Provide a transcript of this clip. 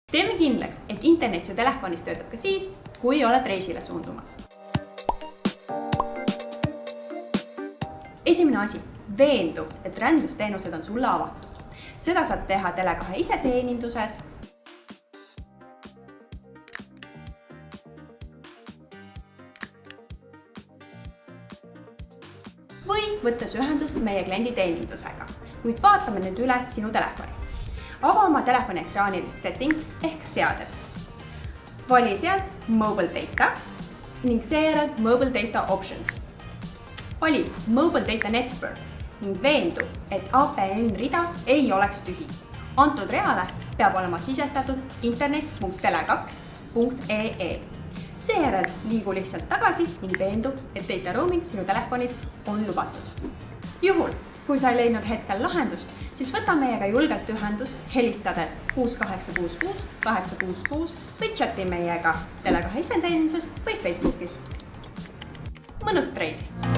Teeme kindlaks, et internet su telefonis töötab ka siis, kui oled reisile suundumas. Esimene asi, veendu, et rändlusteenused on sulle avatud. Seda saad teha Tele2 iseteeninduses või võttes ühendust meie klienditeenindusega, kuid vaatame nüüd üle sinu telefoni. Ava oma telefoni ekraanil Settings ehk seaded. Vali sealt Mobile Data ning seejärel Mobile Data Options. Vali Mobile Data Network ning veendu, et APN rida ei oleks tühi. Antud reale peab olema sisestatud internet.tele2.ee. Seejärel liigu lihtsalt tagasi ning veendu, et data roaming sinu telefonis on lubatud. Juhul, kui sa ei leidnud hetkel lahendust, siis võta meiega julgelt ühendust helistades 6866 866 või chati meiega Tele2 iseteeninduses või Facebookis. Mõnusat reisi!